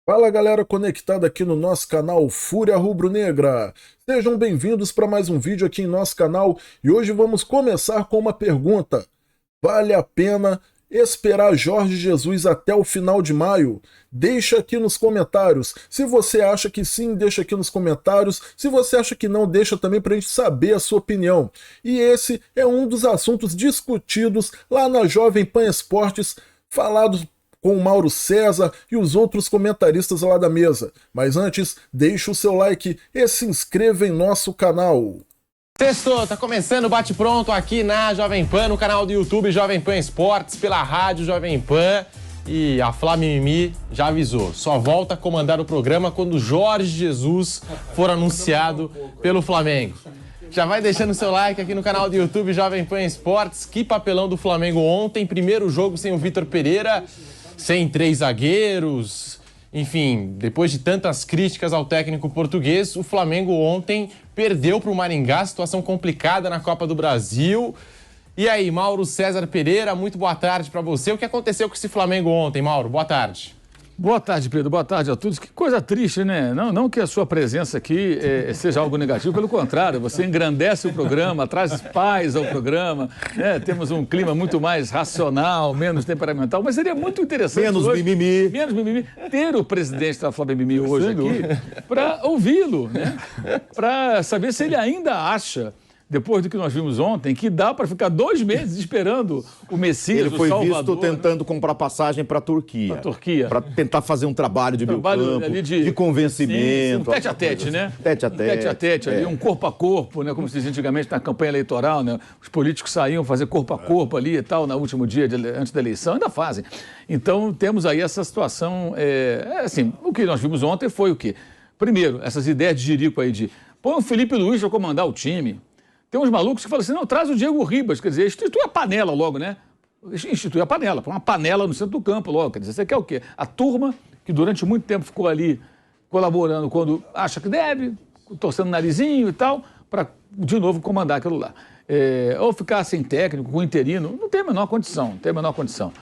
Fala galera conectada aqui no nosso canal Fúria Rubro-Negra. Sejam bem-vindos para mais um vídeo aqui em nosso canal e hoje vamos começar com uma pergunta. Vale a pena esperar Jorge Jesus até o final de maio? Deixa aqui nos comentários. Se você acha que sim, deixa aqui nos comentários. Se você acha que não, deixa também para a gente saber a sua opinião. E esse é um dos assuntos discutidos lá na Jovem Pan Esportes, falados com o Mauro César e os outros comentaristas lá da mesa. Mas antes, deixe o seu like e se inscreva em nosso canal. Sextou, tá começando o Bate Pronto aqui na Jovem Pan, no canal do YouTube Jovem Pan Esportes, pela rádio Jovem Pan. E a Flá Mimimi já avisou, só volta a comandar o programa quando Jorge Jesus for anunciado pelo Flamengo. Já vai deixando seu like aqui no canal do YouTube Jovem Pan Esportes. Que papelão do Flamengo ontem, primeiro jogo sem o Vitor Pereira, sem 3 zagueiros, enfim, depois de tantas críticas ao técnico português, o Flamengo ontem perdeu para o Maringá, situação complicada na Copa do Brasil. E aí, Mauro César Pereira, muito boa tarde para você. O que aconteceu com esse Flamengo ontem, Mauro? Boa tarde. Boa tarde, Pedro. Boa tarde a todos. Que coisa triste, né? Não que a sua presença aqui seja algo negativo, pelo contrário, você engrandece o programa, traz paz ao programa, né? Temos um clima muito mais racional, menos temperamental, mas seria muito interessante menos hoje, mimimi, ter o presidente da Flá Mimimi hoje aqui para ouvi-lo, né? Para saber se ele ainda acha, depois do que nós vimos ontem, que dá para ficar 2 meses esperando o Messias, ele foi o Salvador, visto tentando comprar passagem para a Turquia. Para a Turquia. Para tentar fazer um trabalho de meio-campo, ali de convencimento. Sim, um tete-a-tete, né? Tete-a-tete. Um tete-a-tete ali, um corpo a corpo, né? Como se dizia antigamente na campanha eleitoral, né? Os políticos saíam fazer corpo a corpo ali e tal, no último dia antes da eleição, ainda fazem. Então, temos aí essa situação, assim, o que nós vimos ontem foi o quê? Primeiro, essas ideias de jirico aí de põe o Felipe Luiz para comandar o time. Tem uns malucos que falam assim, não, traz o Diego Ribas, quer dizer, institui a panela logo, né? Institui a panela, põe uma panela no centro do campo logo, quer dizer, você quer o quê? A turma que durante muito tempo ficou ali colaborando quando acha que deve, torcendo o narizinho e tal, para de novo comandar aquilo lá. Ou ficar sem técnico, com interino, não tem a menor condição, não tem a menor condição.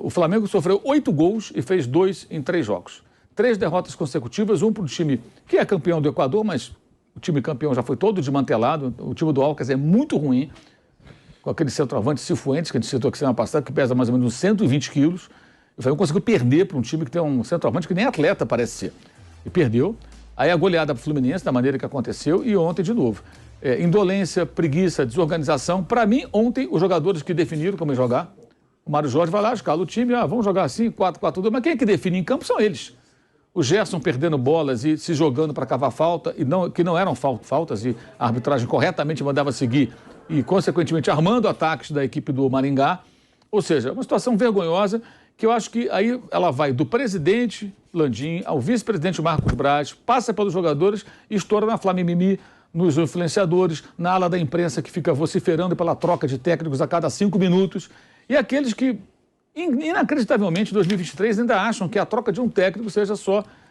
O Flamengo sofreu 8 gols e fez 2 em 3 jogos. 3 derrotas consecutivas, um para o time que é campeão do Equador, mas o time campeão já foi todo desmantelado. O time do Alcas é muito ruim, com aquele centroavante Cifuentes, que a gente citou aqui semana passada, que pesa mais ou menos uns 120 quilos. O Flamengo conseguiu perder para um time que tem um centroavante que nem atleta parece ser. E perdeu. Aí a goleada para o Fluminense, da maneira que aconteceu, e ontem de novo. Indolência, preguiça, desorganização. Para mim, ontem, os jogadores que definiram como ia jogar, o Mário Jorge vai lá, escala o time, vamos jogar assim, 4-4-2, mas quem é que define em campo são eles. O Gerson perdendo bolas e se jogando para cavar falta, que não eram faltas, e a arbitragem corretamente mandava seguir, e consequentemente armando ataques da equipe do Maringá. Ou seja, uma situação vergonhosa, que eu acho que aí ela vai do presidente Landim ao vice-presidente Marcos Braz, passa pelos jogadores e estoura na Flá Mimimi, nos influenciadores, na ala da imprensa que fica vociferando pela troca de técnicos a cada 5 minutos, e aqueles que inacreditavelmente, em 2023, ainda acham que a troca de um técnico seja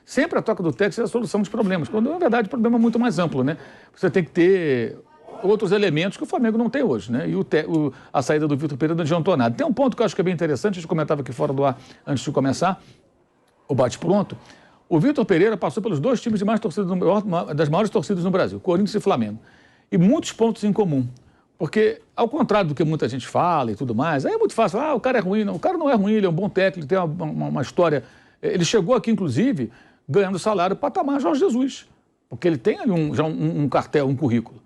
sempre a troca do técnico seja a solução dos problemas, quando, na verdade, o problema é muito mais amplo, né? Você tem que ter outros elementos que o Flamengo não tem hoje, né? E a saída do Vitor Pereira não adiantou nada. Tem um ponto que eu acho que é bem interessante, a gente comentava aqui fora do ar, antes de começar o bate-pronto. O Vitor Pereira passou pelos 2 times de das maiores torcidas no Brasil, Corinthians e Flamengo, e muitos pontos em comum. Porque, ao contrário do que muita gente fala e tudo mais, aí é muito fácil, o cara é ruim. Não, o cara não é ruim, ele é um bom técnico, tem uma história. Ele chegou aqui, inclusive, ganhando salário patamar Jorge Jesus, porque ele tem ali já um cartel, um currículo.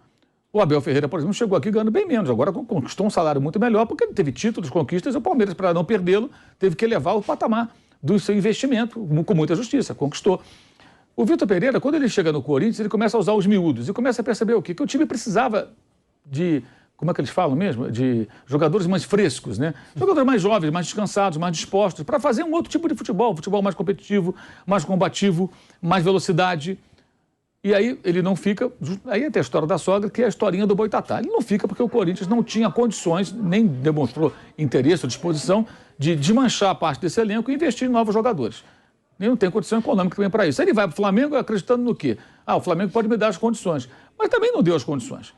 O Abel Ferreira, por exemplo, chegou aqui ganhando bem menos, agora conquistou um salário muito melhor, porque ele teve títulos, conquistas, e o Palmeiras, para não perdê-lo, teve que elevar o patamar do seu investimento, com muita justiça, conquistou. O Vitor Pereira, quando ele chega no Corinthians, ele começa a usar os miúdos e começa a perceber o quê? Que o time precisava de... Como é que eles falam mesmo? De jogadores mais frescos, né? Jogadores mais jovens, mais descansados, mais dispostos, para fazer um outro tipo de futebol mais competitivo, mais combativo, mais velocidade. E aí ele não fica... Aí tem a história da sogra, que é a historinha do Boitatá. Ele não fica porque o Corinthians não tinha condições, nem demonstrou interesse ou disposição de desmanchar a parte desse elenco e investir em novos jogadores. Ele não tem condição econômica também para isso. Aí ele vai para o Flamengo acreditando no quê? O Flamengo pode me dar as condições. Mas também não deu as condições.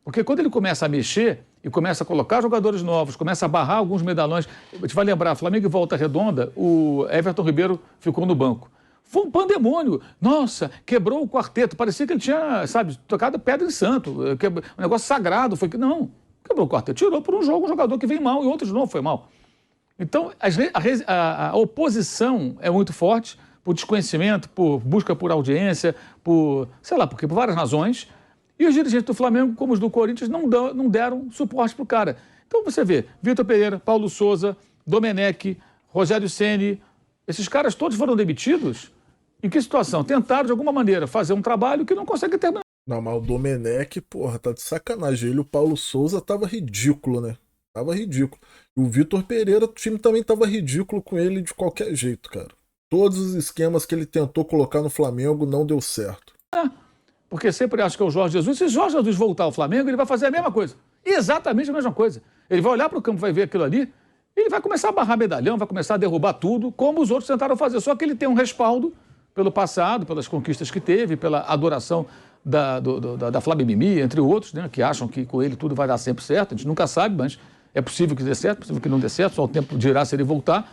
Porque quando ele começa a mexer e começa a colocar jogadores novos, começa a barrar alguns medalhões, a gente vai lembrar, Flamengo e Volta Redonda, o Everton Ribeiro ficou no banco. Foi um pandemônio. Nossa, quebrou o quarteto. Parecia que ele tinha, sabe, tocado pedra em santo. Um negócio sagrado. Não, quebrou o quarteto. Tirou por um jogador que vem mal e outro de novo foi mal. Então, a oposição é muito forte por desconhecimento, por busca por audiência, por várias razões. E os dirigentes do Flamengo, como os do Corinthians, não deram suporte para o cara. Então você vê, Vitor Pereira, Paulo Souza, Domenech, Rogério Ceni, esses caras todos foram demitidos. Em que situação? Tentaram, de alguma maneira, fazer um trabalho que não consegue terminar. Não, mas o Domenech, porra, tá de sacanagem. Ele e o Paulo Souza tava ridículo, né? Tava ridículo. E o Vitor Pereira, o time também tava ridículo com ele de qualquer jeito, cara. Todos os esquemas que ele tentou colocar no Flamengo não deu certo. Porque sempre acho que é o Jorge Jesus. Se o Jorge Jesus voltar ao Flamengo, ele vai fazer a mesma coisa. Exatamente a mesma coisa. Ele vai olhar para o campo, vai ver aquilo ali, e ele vai começar a barrar medalhão, vai começar a derrubar tudo, como os outros tentaram fazer. Só que ele tem um respaldo pelo passado, pelas conquistas que teve, pela adoração da Flávia Mimi, entre outros, né, que acham que com ele tudo vai dar sempre certo. A gente nunca sabe, mas é possível que dê certo, possível que não dê certo, só o tempo dirá se ele voltar.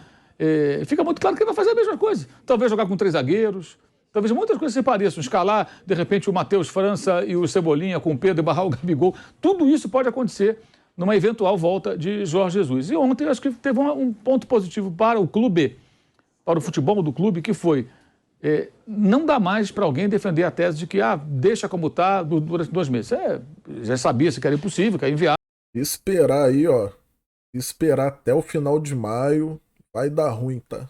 Fica muito claro que ele vai fazer a mesma coisa. Talvez jogar com 3 zagueiros, talvez muitas coisas se pareçam. Escalar, de repente, o Matheus França e o Cebolinha com o Pedro e barrar o Gabigol. Tudo isso pode acontecer numa eventual volta de Jorge Jesus. E ontem eu acho que teve um ponto positivo para o clube, para o futebol do clube, que foi não dá mais para alguém defender a tese de que deixa como está durante 2 meses. Já sabia-se que era impossível, que era inviável. Esperar aí, ó. Esperar até o final de maio vai dar ruim, tá?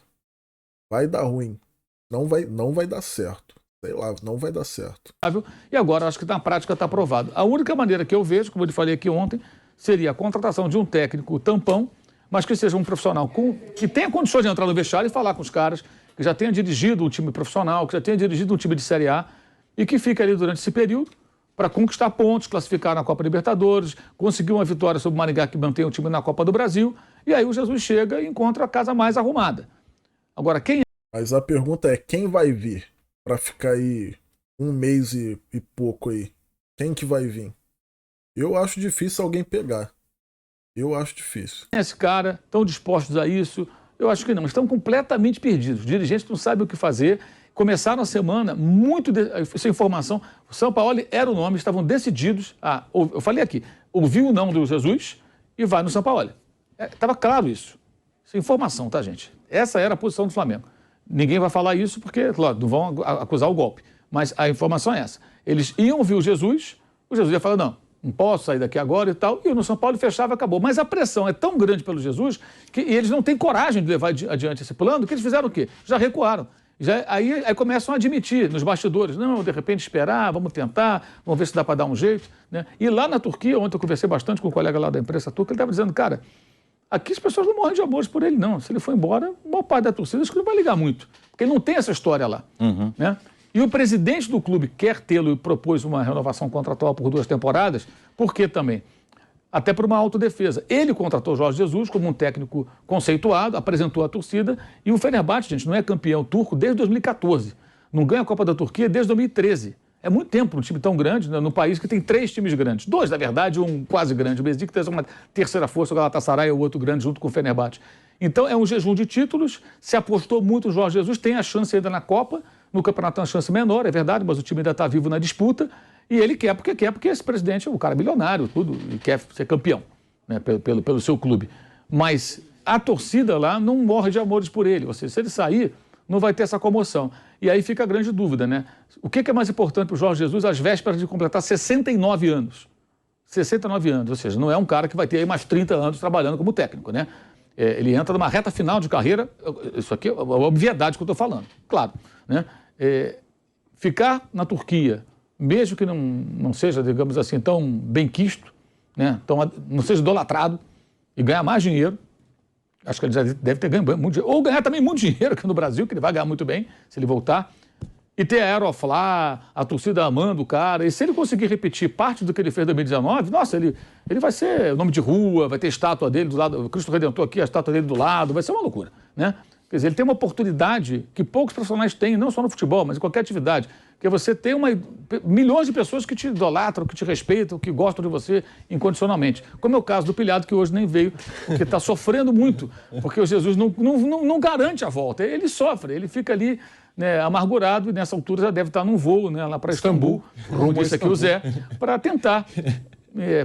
Vai dar ruim. Não vai dar certo. Sei lá, não vai dar certo. E agora acho que na prática está aprovado. A única maneira que eu vejo, como eu lhe falei aqui ontem, seria a contratação de um técnico tampão, mas que seja um profissional que tenha condições de entrar no vestiário e falar com os caras, que já tenha dirigido um time profissional, que já tenha dirigido um time de Série A e que fique ali durante esse período para conquistar pontos, classificar na Copa Libertadores, conseguir uma vitória sobre o Maringá que mantém o time na Copa do Brasil, e aí o Jesus chega e encontra a casa mais arrumada. Agora, quem... Mas a pergunta é, quem vai vir para ficar aí 1 mês e pouco aí? Quem que vai vir? Eu acho difícil alguém pegar. Eu acho difícil. Esse cara, estão dispostos a isso? Eu acho que não, estão completamente perdidos. Os dirigentes não sabem o que fazer. Começaram a semana essa informação. O Sampaoli era o nome, estavam decididos eu falei aqui, ouviu o não do Jesus e vai no Sampaoli. Estava claro isso. Essa informação, tá, gente? Essa era a posição do Flamengo. Ninguém vai falar isso porque, claro, não vão acusar o golpe. Mas a informação é essa. Eles iam ouvir o Jesus ia falar, não posso sair daqui agora e tal. E no São Paulo fechava e acabou. Mas a pressão é tão grande pelo Jesus que eles não têm coragem de levar adiante esse plano, que eles fizeram o quê? Já recuaram. Aí começam a admitir nos bastidores, não, de repente esperar, vamos tentar, vamos ver se dá para dar um jeito. Né? E lá na Turquia, ontem eu conversei bastante com um colega lá da imprensa turca, ele estava dizendo, cara, aqui as pessoas não morrem de amores por ele, não. Se ele for embora, a maior parte da torcida acho que não vai ligar muito, porque ele não tem essa história lá. Né? E o presidente do clube quer tê-lo e propôs uma renovação contratual por 2 temporadas, por quê também? Até por uma autodefesa. Ele contratou Jorge Jesus como um técnico conceituado, apresentou a torcida, e o Fenerbahçe, gente, não é campeão turco desde 2014. Não ganha a Copa da Turquia desde 2013. É muito tempo um time tão grande, né, num país que tem 3 times grandes. 2, na verdade, um quase grande. O Besiktas é uma terceira força, o Galatasaray é o outro grande junto com o Fenerbahçe. Então é um jejum de títulos, se apostou muito o Jorge Jesus, tem a chance ainda na Copa, no campeonato tem uma chance menor, é verdade, mas o time ainda está vivo na disputa, e ele quer, porque esse presidente é um cara milionário, tudo, e quer ser campeão, né, pelo seu clube. Mas a torcida lá não morre de amores por ele, ou seja, se ele sair, não vai ter essa comoção. E aí fica a grande dúvida, né? O que é mais importante para o Jorge Jesus às vésperas de completar 69 anos? 69 anos, ou seja, não é um cara que vai ter aí mais 30 anos trabalhando como técnico, né? Ele entra numa reta final de carreira, isso aqui é uma obviedade que eu estou falando, claro, né? Ficar na Turquia, mesmo que não seja, digamos assim, tão benquisto, né? Não seja idolatrado e ganhar mais dinheiro, acho que ele já deve ter ganho muito dinheiro, ou ganhar também muito dinheiro aqui no Brasil, que ele vai ganhar muito bem se ele voltar, e ter a Aeroflá, a torcida amando o cara, e se ele conseguir repetir parte do que ele fez em 2019, nossa, ele vai ser nome de rua, vai ter estátua dele do lado, o Cristo Redentor aqui, a estátua dele do lado, vai ser uma loucura, né? Quer dizer, ele tem uma oportunidade que poucos profissionais têm, não só no futebol, mas em qualquer atividade, que é você ter milhões de pessoas que te idolatram, que te respeitam, que gostam de você incondicionalmente. Como é o caso do Pilhado, que hoje nem veio, porque está sofrendo muito, porque o Jesus não garante a volta. Ele sofre, ele fica ali, né, amargurado, e nessa altura já deve estar num voo, né, lá para Istambul, como disse aqui o Zé, para tentar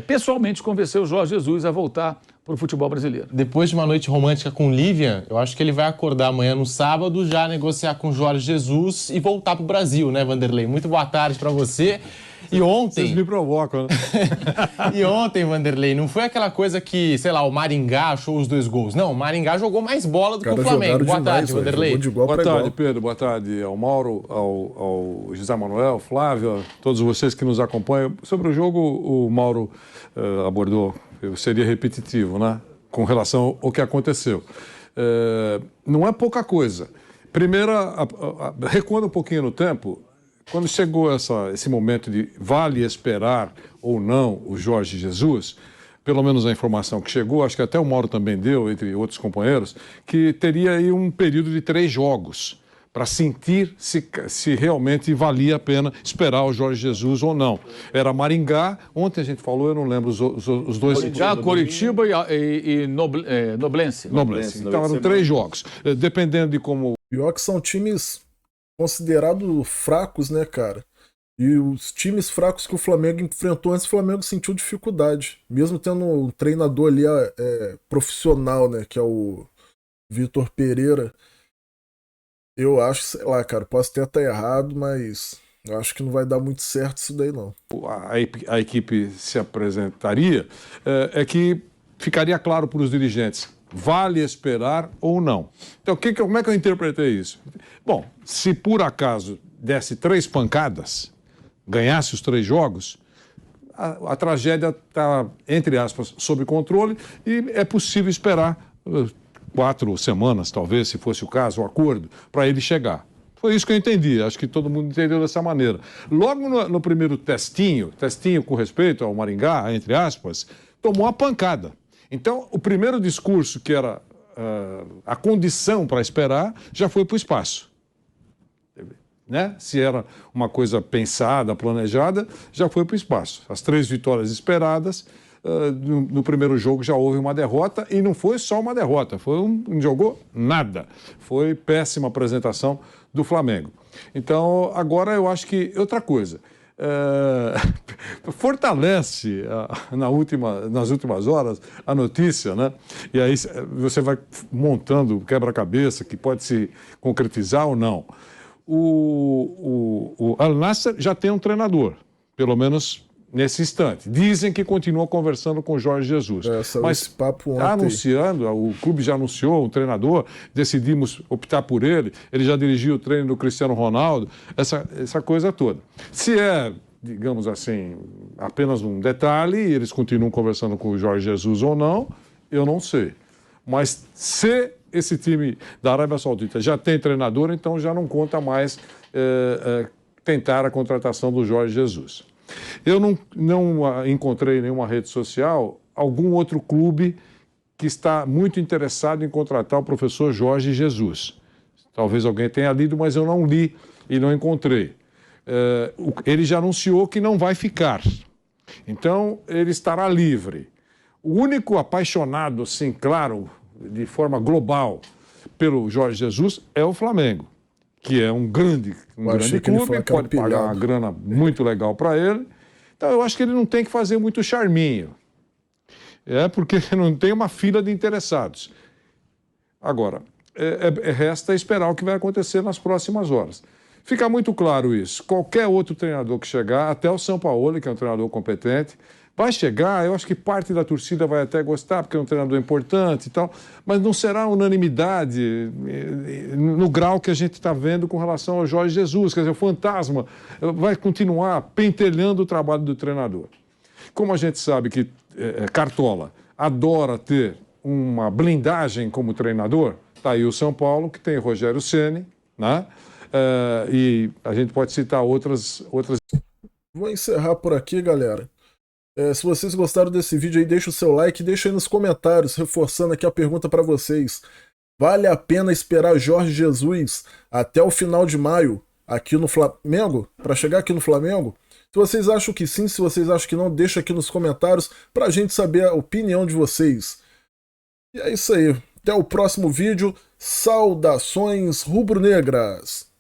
pessoalmente convencer o Jorge Jesus a voltar para o futebol brasileiro. Depois de uma noite romântica com o Lívia, eu acho que ele vai acordar amanhã no sábado, já negociar com o Jorge Jesus e voltar para o Brasil, né, Vanderlei? Muito boa tarde para você. E ontem... Vocês me provocam, né? E ontem, Vanderlei, não foi aquela coisa que, sei lá, o Maringá achou os 2 gols. Não, o Maringá jogou mais bola do que o Flamengo. Boa tarde, Vanderlei. Boa tarde, Pedro. Boa tarde ao Mauro, ao José Manuel, Flávio, a todos vocês que nos acompanham. Sobre o jogo, o Mauro abordou, seria repetitivo, né? Com relação ao que aconteceu. Não é pouca coisa. Primeiro, recuando um pouquinho no tempo, quando chegou esse momento de vale esperar ou não o Jorge Jesus, pelo menos a informação que chegou, acho que até o Mauro também deu, entre outros companheiros, que teria aí um período de 3 jogos para sentir se realmente valia a pena esperar o Jorge Jesus ou não. Era Maringá, ontem a gente falou, eu não lembro os dois... Maringá, Coritiba e Noblense. Então eram 3 jogos, dependendo de como... Pior que são times considerados fracos, né, cara? E os times fracos que o Flamengo enfrentou antes, o Flamengo sentiu dificuldade. Mesmo tendo um treinador ali profissional, né, que é o Vitor Pereira. Eu acho, sei lá, cara, posso até estar errado, mas eu acho que não vai dar muito certo isso daí, não. A equipe se apresentaria, é que ficaria claro para os dirigentes, vale esperar ou não. Então, como é que eu interpretei isso? Bom, se por acaso desse 3 pancadas, ganhasse os 3 jogos, a tragédia está, entre aspas, sob controle e é possível esperar 4 semanas, talvez, se fosse o caso, o acordo, para ele chegar. Foi isso que eu entendi, acho que todo mundo entendeu dessa maneira. Logo no primeiro testinho com respeito ao Maringá, entre aspas, tomou a pancada. Então, o primeiro discurso, que era a condição para esperar, já foi para o espaço. Né? Se era uma coisa pensada, planejada, já foi para o espaço. As 3 vitórias esperadas, no primeiro jogo já houve uma derrota, e não foi só uma derrota, não jogou nada. Foi péssima apresentação do Flamengo. Então, agora eu acho que outra coisa... fortalece nas últimas horas a notícia, né? E aí você vai montando o quebra-cabeça que pode se concretizar ou não. O Al-Nassr já tem um treinador, pelo menos nesse instante. Dizem que continua conversando com o Jorge Jesus. Mas esse papo ontem... anunciando, o clube já anunciou um treinador, decidimos optar por ele, ele já dirigiu o treino do Cristiano Ronaldo, essa coisa toda. Se é, digamos assim, apenas um detalhe, e eles continuam conversando com o Jorge Jesus ou não, eu não sei. Mas se esse time da Arábia Saudita já tem treinador, então já não conta mais tentar a contratação do Jorge Jesus. Eu não encontrei em nenhuma rede social algum outro clube que está muito interessado em contratar o professor Jorge Jesus. Talvez alguém tenha lido, mas eu não li e não encontrei. Ele já anunciou que não vai ficar. Então, ele estará livre. O único apaixonado, assim, claro, de forma global, pelo Jorge Jesus é o Flamengo, que é um grande clube, pode pagar uma grana muito legal para ele. Então, eu acho que ele não tem que fazer muito charminho. Porque não tem uma fila de interessados. Agora, resta esperar o que vai acontecer nas próximas horas. Fica muito claro isso. Qualquer outro treinador que chegar, até o Sampaoli, que é um treinador competente, vai chegar, eu acho que parte da torcida vai até gostar, porque é um treinador importante e tal, mas não será unanimidade no grau que a gente está vendo com relação ao Jorge Jesus. Quer dizer, o fantasma vai continuar pentelhando o trabalho do treinador. Como a gente sabe que Cartola adora ter uma blindagem como treinador, está aí o São Paulo, que tem Rogério Ceni, né? E a gente pode citar outras... Vou encerrar por aqui, galera. Se vocês gostaram desse vídeo aí, deixa o seu like, deixa aí nos comentários, reforçando aqui a pergunta para vocês. Vale a pena esperar Jorge Jesus até o final de maio aqui no Flamengo? Para chegar aqui no Flamengo? Se vocês acham que sim, se vocês acham que não, deixa aqui nos comentários para a gente saber a opinião de vocês. E é isso aí. Até o próximo vídeo. Saudações rubro-negras!